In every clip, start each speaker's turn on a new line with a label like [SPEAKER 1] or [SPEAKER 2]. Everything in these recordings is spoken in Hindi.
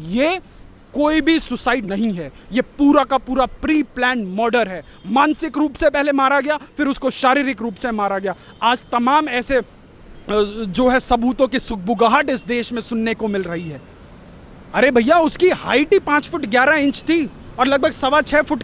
[SPEAKER 1] ये कोई भी सुसाइड नहीं है, ये पूरा का पूरा प्री प्लान मर्डर है। मानसिक रूप से पहले मारा गया, फिर उसको शारीरिक रूप से मारा गया। आज तमाम ऐसे जो है सबूतों की सुगबुगाहट इस देश में सुनने को मिल रही है। अरे भैया, उसकी हाइट ही 5 फुट 11 इंच थी और लगभग 6.25 फुट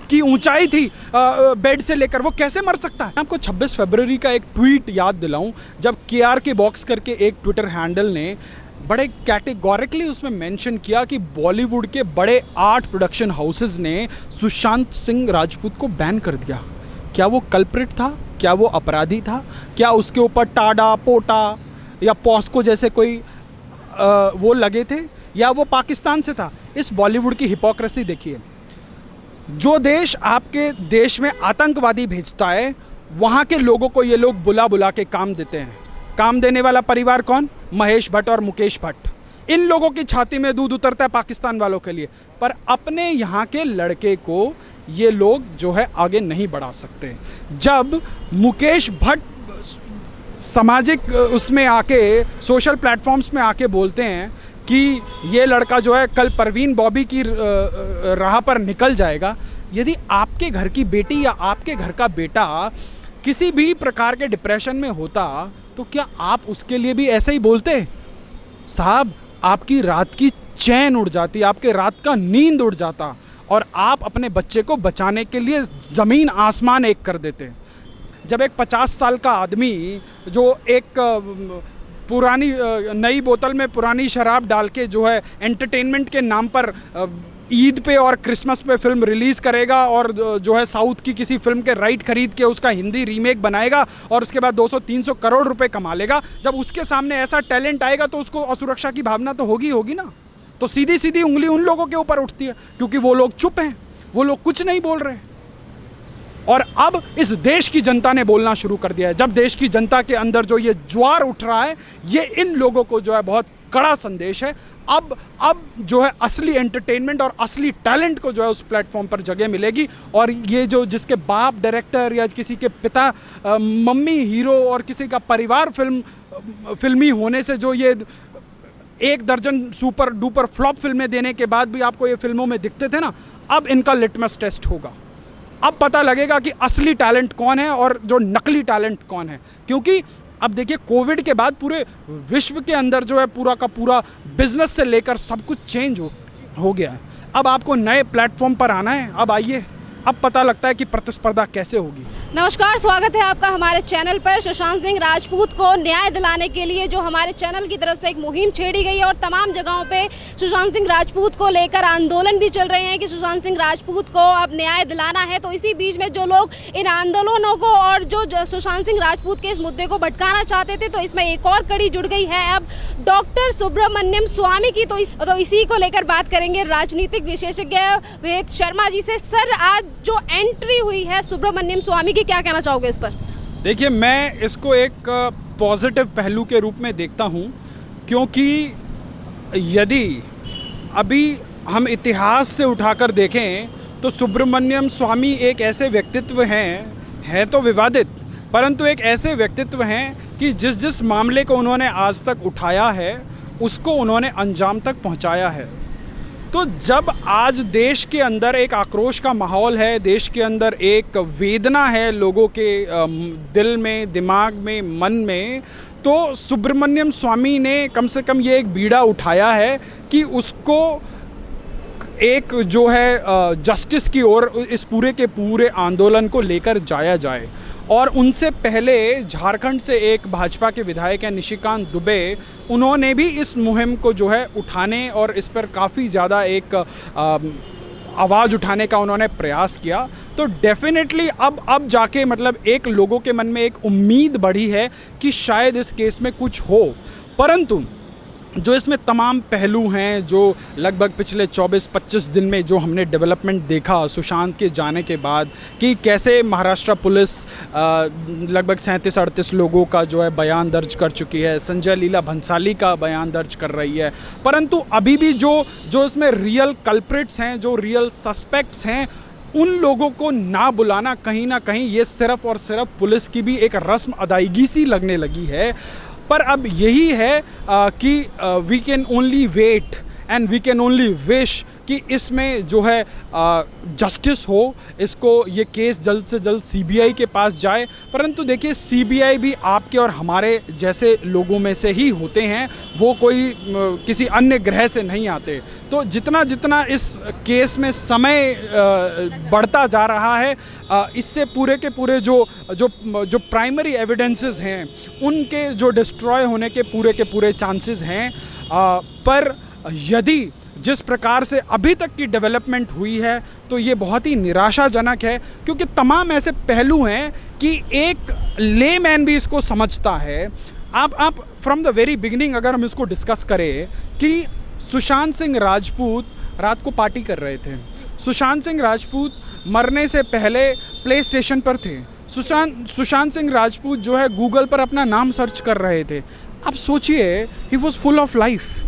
[SPEAKER 1] की ऊंचाई थी बेड से लेकर। वो कैसे मर सकता है? आपको 26 फरवरी का एक ट्वीट याद दिलाऊं, जब KRK बॉक्स करके एक ट्विटर हैंडल ने बड़े कैटेगोरिकली उसमें मेंशन किया कि बॉलीवुड के बड़े 8 प्रोडक्शन हाउसेस ने सुशांत सिंह राजपूत को बैन कर दिया। क्या वो कल्प्रिट था? क्या वो अपराधी था? क्या उसके ऊपर टाडा, पोटा या पॉस्को जैसे कोई वो लगे थे, या वो पाकिस्तान से था? इस बॉलीवुड की हिपोक्रेसी देखिए। जो देश आपके देश में आतंकवादी भेजता है, वहाँ के लोगों को ये लोग बुला बुला के काम देते हैं। काम देने वाला परिवार कौन? महेश भट्ट और मुकेश भट्ट। इन लोगों की छाती में दूध उतरता है पाकिस्तान वालों के लिए, पर अपने यहाँ के लड़के को ये लोग जो है आगे नहीं बढ़ा सकते। जब मुकेश भट्ट सामाजिक उसमें आके, सोशल प्लेटफॉर्म्स में आके बोलते हैं कि ये लड़का जो है कल परवीन बॉबी की राह पर निकल जाएगा, यदि आपके घर की बेटी या आपके घर का बेटा किसी भी प्रकार के डिप्रेशन में होता, तो क्या आप उसके लिए भी ऐसे ही बोलते? साहब, आपकी रात की चैन उड़ जाती, आपके रात का नींद उड़ जाता, और आप अपने बच्चे को बचाने के लिए ज़मीन आसमान एक कर देते। जब एक 50 साल का आदमी जो एक पुरानी नई बोतल में पुरानी शराब डाल के जो है एंटरटेनमेंट के नाम पर ईद पे और क्रिसमस पे फिल्म रिलीज़ करेगा, और जो है साउथ की किसी फिल्म के राइट खरीद के उसका हिंदी रीमेक बनाएगा और उसके बाद 200-300 करोड़ रुपए कमा लेगा, जब उसके सामने ऐसा टैलेंट आएगा तो उसको असुरक्षा की भावना तो होगी ना। तो सीधी सीधी उंगली उन लोगों के ऊपर उठती है, क्योंकि वो लोग चुप हैं, वो लोग कुछ नहीं बोल रहे। और अब इस देश की जनता ने बोलना शुरू कर दिया है। जब देश की जनता के अंदर जो ये ज्वार उठ रहा है, ये इन लोगों को जो है बहुत कड़ा संदेश है। अब जो है असली एंटरटेनमेंट और असली टैलेंट को जो है उस प्लेटफॉर्म पर जगह मिलेगी। और ये जो जिसके बाप डायरेक्टर या किसी के पिता मम्मी हीरो और किसी का परिवार फिल्मी होने से जो ये 1 दर्जन सुपर डुपर फ्लॉप फिल्में देने के बाद भी आपको ये फिल्मों में दिखते थे ना, अब इनका लिटमस टेस्ट होगा। अब पता लगेगा कि असली टैलेंट कौन है और जो नकली टैलेंट कौन है। क्योंकि अब देखिए, कोविड के बाद पूरे विश्व के अंदर जो है पूरा का पूरा बिजनेस से लेकर सब कुछ चेंज हो गया है। अब आपको नए प्लेटफॉर्म पर आना है, अब आइए, अब पता लगता है कि प्रतिस्पर्धा कैसे होगी।
[SPEAKER 2] नमस्कार, स्वागत है आपका हमारे चैनल पर। सुशांत सिंह राजपूत को न्याय दिलाने के लिए जो हमारे चैनल की तरफ से एक मुहिम छेड़ी गई है और तमाम जगहों पे सुशांत सिंह राजपूत को लेकर आंदोलन भी चल रहे हैं कि सुशांत सिंह राजपूत को अब न्याय दिलाना है। तो इसी बीच में जो लोग इन आंदोलनों को और जो सुशांत सिंह राजपूत के इस मुद्दे को भटकाना चाहते थे, तो इसमें एक और कड़ी जुड़ गई है अब डॉक्टर सुब्रमण्यम स्वामी की। तो इसी को लेकर बात करेंगे राजनीतिक विशेषज्ञ वेद शर्मा जी से। सर, आज जो एंट्री हुई है सुब्रमण्यम स्वामी की, क्या कहना चाहोगे इस पर?
[SPEAKER 1] देखिए, मैं इसको एक पॉजिटिव पहलू के रूप में देखता हूँ, क्योंकि यदि अभी हम इतिहास से उठाकर देखें तो सुब्रमण्यम स्वामी एक ऐसे व्यक्तित्व हैं तो विवादित, परंतु एक ऐसे व्यक्तित्व हैं कि जिस मामले को उन्होंने आज तक उठाया है उसको उन्होंने अंजाम तक पहुँचाया है। तो जब आज देश के अंदर एक आक्रोश का माहौल है, देश के अंदर एक वेदना है लोगों के दिल में, दिमाग में, मन में, तो सुब्रमण्यम स्वामी ने कम से कम ये एक बीड़ा उठाया है कि उसको एक जो है जस्टिस की ओर इस पूरे के पूरे आंदोलन को लेकर जाया जाए। और उनसे पहले झारखंड से एक भाजपा के विधायक हैं निशिकांत दुबे, उन्होंने भी इस मुहिम को जो है उठाने और इस पर काफ़ी ज़्यादा एक आवाज़ उठाने का उन्होंने प्रयास किया। तो डेफिनेटली अब जाके मतलब एक लोगों के मन में एक उम्मीद बढ़ी है कि शायद इस केस में कुछ हो। परंतु जो इसमें तमाम पहलू हैं, जो लगभग पिछले 24-25 दिन में जो हमने डेवलपमेंट देखा सुशांत के जाने के बाद, कि कैसे महाराष्ट्र पुलिस लगभग 37-38 लोगों का जो है बयान दर्ज कर चुकी है, संजय लीला भंसाली का बयान दर्ज कर रही है, परंतु अभी भी जो इसमें रियल कल्प्रिट्स हैं, जो रियल सस्पेक्ट्स हैं, उन लोगों को ना बुलाना कहीं ना कहीं ये सिर्फ और सिर्फ पुलिस की भी एक रस्म अदायगी सी लगने लगी है। पर अब यही है कि we can only wait and we can only wish कि इसमें जो है जस्टिस हो, इसको ये केस जल्द से जल्द सीबीआई के पास जाए। परंतु देखिए, सीबीआई भी आपके और हमारे जैसे लोगों में से ही होते हैं, वो कोई किसी अन्य ग्रह से नहीं आते। तो जितना जितना इस केस में समय बढ़ता जा रहा है, इससे पूरे के पूरे जो प्राइमरी एविडेंसेस हैं उनके जो डिस्ट्रॉय होने के पूरे चांसेस हैं। पर यदि जिस प्रकार से अभी तक की डेवलपमेंट हुई है तो ये बहुत ही निराशाजनक है, क्योंकि तमाम ऐसे पहलू हैं कि एक लेमैन भी इसको समझता है। आप फ्रॉम द वेरी बिगिनिंग अगर हम इसको डिस्कस करें कि सुशांत सिंह राजपूत रात को पार्टी कर रहे थे, सुशांत सिंह राजपूत मरने से पहले प्ले स्टेशन पर थे, सुशांत सिंह राजपूत जो है गूगल पर अपना नाम सर्च कर रहे थे। अब सोचिए, he was full of life.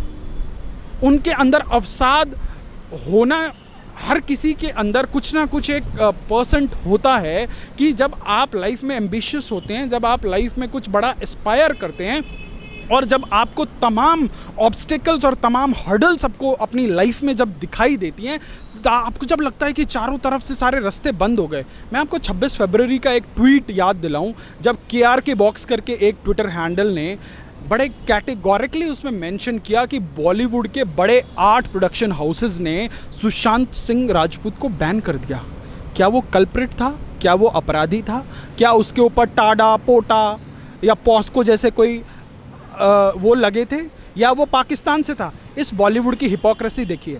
[SPEAKER 1] उनके अंदर अवसाद होना, हर किसी के अंदर कुछ ना कुछ एक परसेंट होता है कि जब आप लाइफ में एम्बिशियस होते हैं, जब आप लाइफ में कुछ बड़ा एस्पायर करते हैं और जब आपको तमाम ऑब्स्टिकल्स और तमाम हर्डल्स आपको अपनी लाइफ में जब दिखाई देती हैं, तो आपको जब लगता है कि चारों तरफ से सारे रास्ते बंद हो गए। मैं आपको 26 फरवरी का एक ट्वीट याद दिलाऊं, जब KRK बॉक्स करके एक ट्विटर हैंडल ने बड़े कैटेगोरिकली उसमें मेंशन किया कि बॉलीवुड के बड़े 8 प्रोडक्शन हाउसेस ने सुशांत सिंह राजपूत को बैन कर दिया। क्या वो कल्प्रिट था? क्या वो अपराधी था? क्या उसके ऊपर टाडा, पोटा या पॉस्को जैसे कोई वो लगे थे, या वो पाकिस्तान से था? इस बॉलीवुड की हिपोक्रेसी देखिए।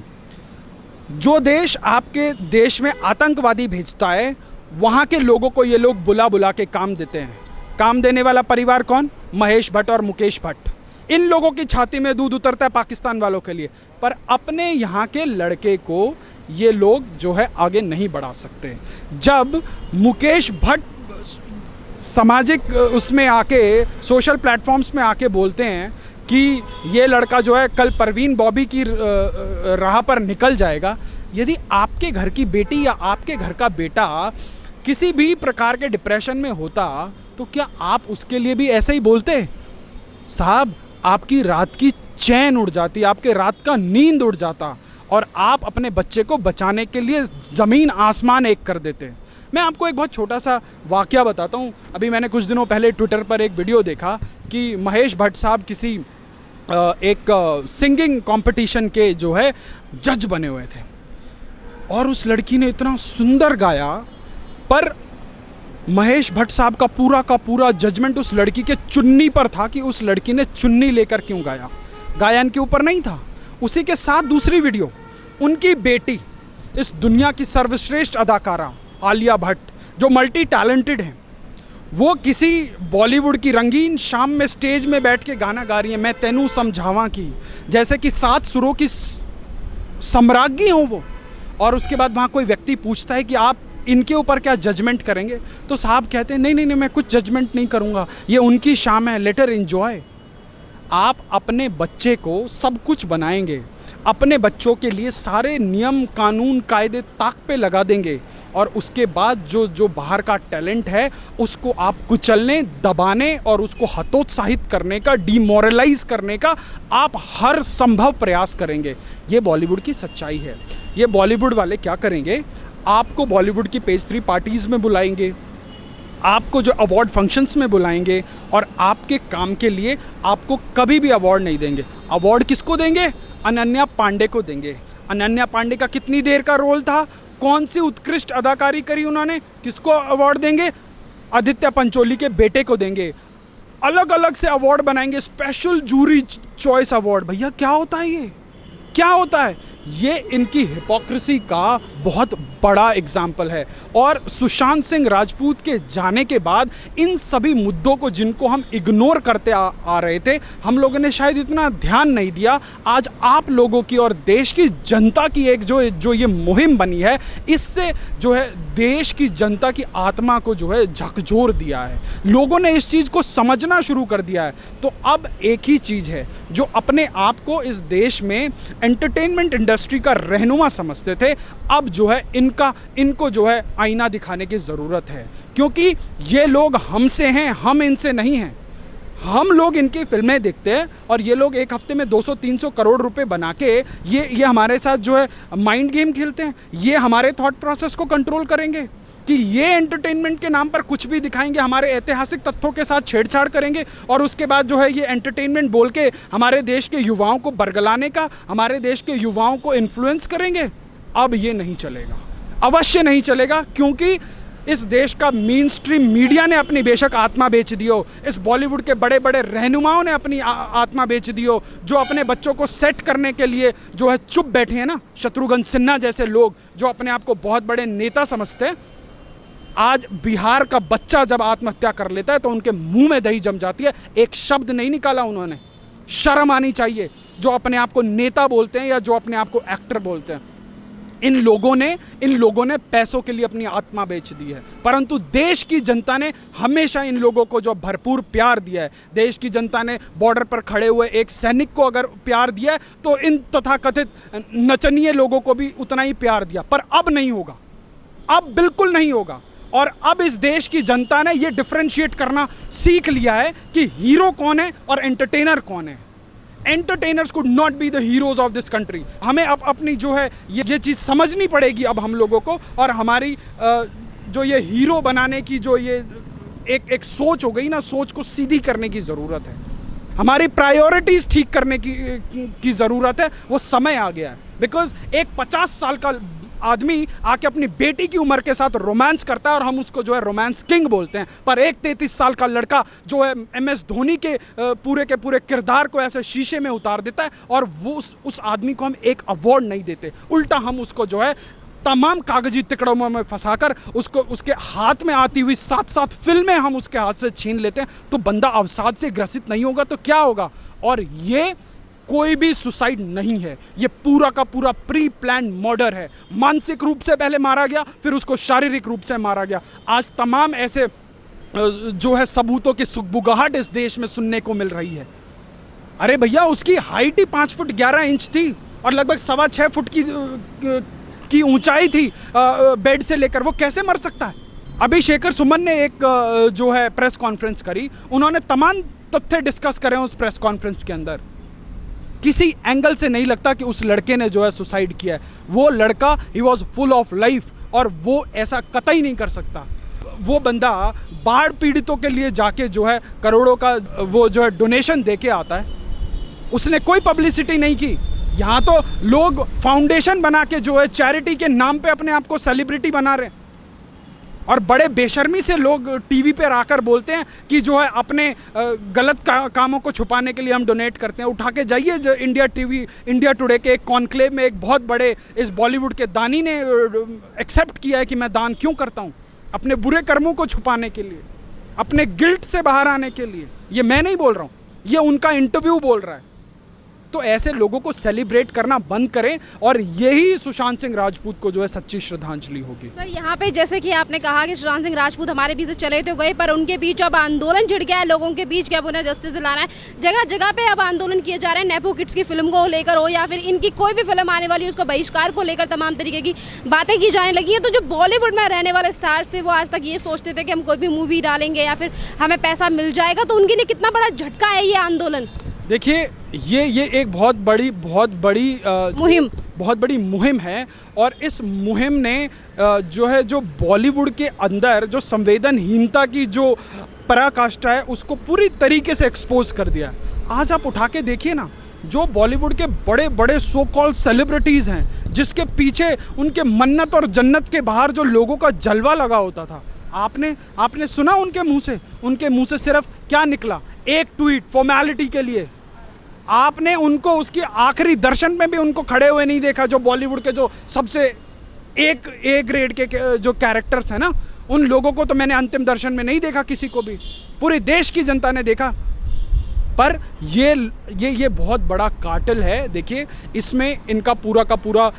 [SPEAKER 1] जो देश आपके देश में आतंकवादी भेजता है, वहाँ के लोगों को ये लोग बुला बुला के काम देते हैं। काम देने वाला परिवार कौन? महेश भट्ट और मुकेश भट्ट। इन लोगों की छाती में दूध उतरता है पाकिस्तान वालों के लिए, पर अपने यहाँ के लड़के को ये लोग जो है आगे नहीं बढ़ा सकते। जब मुकेश भट्ट सामाजिक उसमें आके, सोशल प्लेटफॉर्म्स में आके बोलते हैं कि ये लड़का जो है कल परवीन बॉबी की राह पर निकल जाएगा, यदि आपके घर की बेटी या आपके घर का बेटा किसी भी प्रकार के डिप्रेशन में होता तो क्या आप उसके लिए भी ऐसे ही बोलते? साहब, आपकी रात की चैन उड़ जाती, आपके रात का नींद उड़ जाता और आप अपने बच्चे को बचाने के लिए ज़मीन आसमान एक कर देते। मैं आपको एक बहुत छोटा सा वाकया बताता हूँ। अभी मैंने कुछ दिनों पहले ट्विटर पर एक वीडियो देखा कि महेश भट्ट साहब किसी एक सिंगिंग कंपटीशन के जो है जज बने हुए थे और उस लड़की ने इतना सुंदर गाया, पर महेश भट्ट साहब का पूरा जजमेंट उस लड़की के चुन्नी पर था कि उस लड़की ने चुन्नी लेकर क्यों गाया, गायन के ऊपर नहीं था। उसी के साथ दूसरी वीडियो, उनकी बेटी, इस दुनिया की सर्वश्रेष्ठ अदाकारा आलिया भट्ट, जो मल्टी टैलेंटेड हैं, वो किसी बॉलीवुड की रंगीन शाम में स्टेज में बैठ के गाना गा रही है, मैं तेनू समझावा की, जैसे कि 7 सुरों की सम्राज्ञी हो वो। और उसके बाद वहाँ कोई व्यक्ति पूछता है कि आप इनके ऊपर क्या जजमेंट करेंगे, तो साहब कहते हैं नहीं, मैं कुछ जजमेंट नहीं करूँगा, ये उनकी शाम है, लेट हर एंजॉय। आप अपने बच्चे को सब कुछ बनाएंगे, अपने बच्चों के लिए सारे नियम कानून कायदे ताक पे लगा देंगे, और उसके बाद जो बाहर का टैलेंट है उसको आप कुचलने, दबाने और उसको हतोत्साहित करने का, डिमोरलाइज करने का आप हर संभव प्रयास करेंगे। ये बॉलीवुड की सच्चाई है। ये बॉलीवुड वाले क्या करेंगे, आपको बॉलीवुड की पेज 3 पार्टीज़ में बुलाएंगे, आपको जो अवार्ड फंक्शंस में बुलाएंगे, और आपके काम के लिए आपको कभी भी अवार्ड नहीं देंगे। अवार्ड किसको देंगे? अनन्या पांडे को देंगे। अनन्या पांडे का कितनी देर का रोल था, कौन सी उत्कृष्ट अदाकारी करी उन्होंने, किसको अवार्ड देंगे? आदित्य पंचोली के बेटे को देंगे। अलग अलग से अवार्ड बनाएंगे, स्पेशल जूरी चॉइस अवार्ड। भैया क्या होता है ये, क्या होता है? ये इनकी हिपोक्रेसी का बहुत बड़ा एग्जाम्पल है। और सुशांत सिंह राजपूत के जाने के बाद इन सभी मुद्दों को, जिनको हम इग्नोर करते आ रहे थे, हम लोगों ने शायद इतना ध्यान नहीं दिया। आज आप लोगों की और देश की जनता की एक जो ये मुहिम बनी है, इससे जो है देश की जनता की आत्मा को जो है झकझोर दिया है। लोगों ने इस चीज़ को समझना शुरू कर दिया है। तो अब एक ही चीज़ है, जो अपने आप को इस देश में एंटरटेनमेंट इंडस्ट्री का रहनुमा समझते थे, अब जो है इनको जो है आईना दिखाने की ज़रूरत है, क्योंकि ये लोग हमसे हैं, हम इनसे नहीं हैं। हम लोग इनकी फिल्में देखते हैं और ये लोग एक हफ्ते में 200-300 करोड़ रुपए बना के ये हमारे साथ जो है माइंड गेम खेलते हैं। ये हमारे थॉट प्रोसेस को कंट्रोल करेंगे कि ये एंटरटेनमेंट के नाम पर कुछ भी दिखाएंगे, हमारे ऐतिहासिक तथ्यों के साथ छेड़छाड़ करेंगे और उसके बाद जो है ये एंटरटेनमेंट बोल के हमारे देश के युवाओं को बरगलाने का, हमारे देश के युवाओं को इन्फ्लुएंस करेंगे। अब ये नहीं चलेगा, अवश्य नहीं चलेगा, क्योंकि इस देश का मेन स्ट्रीम मीडिया ने अपनी बेशक आत्मा बेच दी हो, इस बॉलीवुड के बड़े बड़े रहनुमाओं ने अपनी आत्मा बेच दी हो, जो अपने बच्चों को सेट करने के लिए जो है चुप बैठे हैं ना, शत्रुघ्न सिन्हा जैसे लोग जो अपने आप को बहुत बड़े नेता समझते हैं। आज बिहार का बच्चा जब आत्महत्या कर लेता है तो उनके मुंह में दही जम जाती है। एक शब्द नहीं निकाला उन्होंने, शर्म आनी चाहिए जो अपने आप को नेता बोलते हैं या जो अपने आप को एक्टर बोलते हैं। इन लोगों ने पैसों के लिए अपनी आत्मा बेच दी है, परंतु देश की जनता ने हमेशा इन लोगों को जो भरपूर प्यार दिया है, देश की जनता ने बॉर्डर पर खड़े हुए एक सैनिक को अगर प्यार दिया है तो इन तथाकथित नचनीय लोगों को भी उतना ही प्यार दिया। पर अब नहीं होगा, अब बिल्कुल नहीं होगा। और अब इस देश की जनता ने ये डिफरेंशिएट करना सीख लिया है कि हीरो कौन है और एंटरटेनर कौन है। Entertainers could not be the heroes of this country. हमें अब अपनी जो है ये चीज़ समझनी पड़ेगी अब हम लोगों को, और हमारी जो ये हीरो बनाने की जो ये एक सोच हो गई ना, सोच को सीधी करने की ज़रूरत है। हमारी प्रायोरिटीज़ ठीक करने की ज़रूरत है, वो समय आ गया है। बिकॉज एक 50 साल का आदमी आके अपनी बेटी की उम्र के साथ रोमांस करता है और हम उसको जो है रोमांस किंग बोलते हैं, पर एक 33 साल का लड़का जो है MS धोनी के पूरे किरदार को ऐसे शीशे में उतार देता है और वो उस आदमी को हम एक अवार्ड नहीं देते, उल्टा हम उसको जो है तमाम कागजी तिकड़ों में फंसाकर उसको उसके हाथ में आती हुई 7 फिल्में हम उसके हाथ से छीन लेते हैं। तो बंदा अवसाद से ग्रसित नहीं होगा तो क्या होगा? और ये कोई भी सुसाइड नहीं है, ये पूरा का पूरा प्री प्लान मर्डर है। मानसिक रूप से पहले मारा गया, फिर उसको शारीरिक रूप से मारा गया। आज तमाम ऐसे जो है सबूतों की सुगबुगाहट इस देश में सुनने को मिल रही है। अरे भैया, उसकी हाइट ही 5 फुट 11 इंच थी और लगभग 6.25 फुट की ऊंचाई थी बेड से लेकर, वो कैसे मर सकता है? अभी शेखर सुमन ने एक जो है प्रेस कॉन्फ्रेंस करी, उन्होंने तमाम तथ्य डिस्कस करे उस प्रेस कॉन्फ्रेंस के अंदर। किसी एंगल से नहीं लगता कि उस लड़के ने जो है सुसाइड किया है। वो लड़का he was full of life और वो ऐसा कतई नहीं कर सकता। वो बंदा बाढ़ पीड़ितों के लिए जाके जो है करोड़ों का वो जो है डोनेशन दे के आता है, उसने कोई पब्लिसिटी नहीं की। यहाँ तो लोग फाउंडेशन बना के जो है चैरिटी के नाम पे अपने आप को सेलिब्रिटी बना रहे हैं और बड़े बेशर्मी से लोग टीवी पे आकर बोलते हैं कि जो है अपने गलत कामों को छुपाने के लिए हम डोनेट करते हैं। उठा के जाइए जो इंडिया टुडे के एक कॉन्क्लेव में एक बहुत बड़े इस बॉलीवुड के दानी ने एक्सेप्ट किया है कि मैं दान क्यों करता हूँ, अपने बुरे कर्मों को छुपाने के लिए, अपने गिल्ट से बाहर आने के लिए। ये मैं नहीं बोल रहा हूँ, ये उनका इंटरव्यू बोल रहा है। तो ऐसे लोगों को सेलिब्रेट करना बंद करें और यही सुशांत सिंह राजपूत को जो है सच्ची श्रद्धांजलि होगी।
[SPEAKER 2] सर, यहाँ पे जैसे कि आपने कहा कि सुशांत सिंह राजपूत हमारे बीच से चले तो गए, पर उनके बीच अब आंदोलन छिड़ गया है लोगों के बीच कि अब उन्हें जस्टिस दिलाना है। जगह जगह पे अब आंदोलन किए जा रहे हैं, नेपो किड्स की फिल्म को लेकर हो या फिर इनकी कोई भी फिल्म आने वाली है उसका बहिष्कार को लेकर तमाम तरीके की बातें की जाने लगी हैं। तो जो बॉलीवुड में रहने वाले स्टार्स थे वो आज तक ये सोचते थे कि हम कोई भी मूवी डालेंगे या फिर हमें पैसा मिल जाएगा, तो उनके लिए कितना बड़ा झटका है ये आंदोलन।
[SPEAKER 1] देखिए, ये एक बहुत बड़ी मुहिम है और इस मुहिम ने जो बॉलीवुड के अंदर जो संवेदनहीनता की जो पराकाष्ठा है उसको पूरी तरीके से एक्सपोज कर दिया। आज आप उठा के देखिए ना, जो बॉलीवुड के बड़े बड़े सो कॉल्ड सेलिब्रिटीज़ हैं जिसके पीछे उनके मन्नत और जन्नत के बाहर जो लोगों का जलवा लगा होता था, आपने सुना उनके मुंह से सिर्फ क्या निकला? एक ट्वीट फॉर्मेलिटी के लिए। आपने उनको उसकी आखिरी दर्शन में भी उनको खड़े हुए नहीं देखा। जो बॉलीवुड के जो सबसे ए ग्रेड के जो कैरेक्टर्स हैं ना, उन लोगों को तो मैंने अंतिम दर्शन में नहीं देखा, किसी को भी। पूरे देश की जनता ने देखा। पर ये बहुत बड़ा कार्टेल है। देखिए, इसमें इनका पूरा का पूरा,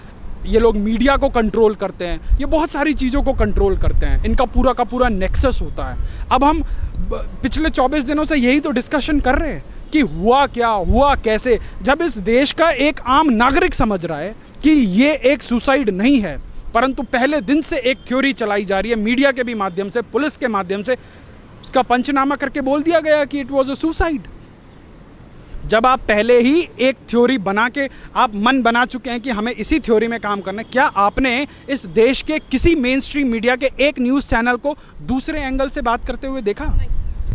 [SPEAKER 1] ये लोग मीडिया को कंट्रोल करते हैं, ये बहुत सारी चीज़ों को कंट्रोल करते हैं, इनका पूरा का पूरा नेक्सस होता है। अब हम पिछले 24 दिनों से यही तो डिस्कशन कर रहे हैं कि हुआ क्या, हुआ कैसे। जब इस देश का एक आम नागरिक समझ रहा है कि ये एक सुसाइड नहीं है, परंतु पहले दिन से एक थ्योरी चलाई जा रही है मीडिया के भी माध्यम से, पुलिस के माध्यम से, उसका पंचनामा करके बोल दिया गया कि इट वाज अ सुसाइड। जब आप पहले ही एक थ्योरी बना के आप मन बना चुके हैं कि हमें इसी थ्योरी में काम करना है, क्या आपने इस देश के किसी मेन स्ट्रीम मीडिया के एक न्यूज़ चैनल को दूसरे एंगल से बात करते हुए देखा?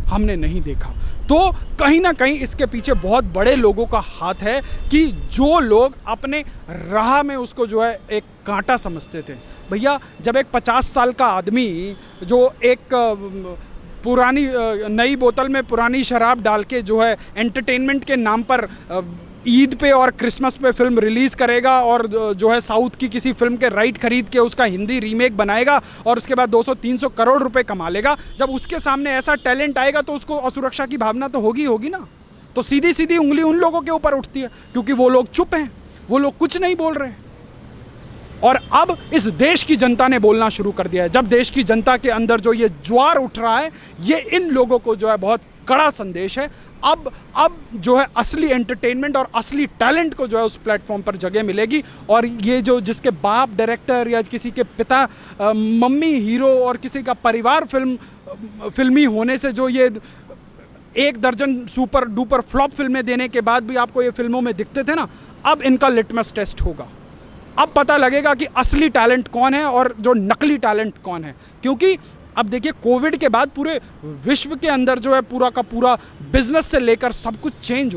[SPEAKER 1] हमने नहीं देखा। तो कहीं ना कहीं इसके पीछे बहुत बड़े लोगों का हाथ है कि जो लोग अपने राह में उसको जो है एक कांटा समझते थे। भैया, जब एक 50 साल का आदमी जो एक पुरानी नई बोतल में पुरानी शराब डाल के जो है एंटरटेनमेंट के नाम पर ईद पे और क्रिसमस पे फिल्म रिलीज़ करेगा और जो है साउथ की किसी फिल्म के राइट खरीद के उसका हिंदी रीमेक बनाएगा और उसके बाद 200-300 करोड़ रुपए कमा लेगा, जब उसके सामने ऐसा टैलेंट आएगा तो उसको असुरक्षा की भावना तो होगी ना। तो सीधी सीधी उंगली उन लोगों के ऊपर उठती है, क्योंकि वो लोग चुप हैं, वो लोग कुछ नहीं बोल रहे हैं। और अब इस देश की जनता ने बोलना शुरू कर दिया है। जब देश की जनता के अंदर जो ये ज्वार उठ रहा है, ये इन लोगों को जो है बहुत कड़ा संदेश है। अब जो है असली एंटरटेनमेंट और असली टैलेंट को जो है उस प्लेटफॉर्म पर जगह मिलेगी। और ये जो जिसके बाप डायरेक्टर या किसी के पिता मम्मी हीरो और किसी का परिवार फिल्मी होने से जो ये 1 दर्जन सुपर डुपर फ्लॉप फिल्में देने के बाद भी आपको ये फिल्मों में दिखते थे ना, अब इनका लिटमस टेस्ट होगा। अब पता लगेगा कि असली टैलेंट कौन है और जो नकली टैलेंट कौन है। क्योंकि अब देखिए, कोविड के बाद पूरे विश्व के अंदर जो है पूरा का पूरा बिजनेस से लेकर सब कुछ चेंज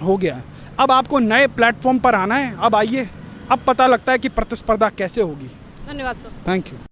[SPEAKER 1] हो गया है। अब आपको नए प्लेटफॉर्म पर आना है, अब आइए, अब पता लगता है कि प्रतिस्पर्धा कैसे होगी।
[SPEAKER 2] धन्यवाद सर।
[SPEAKER 1] Thank you.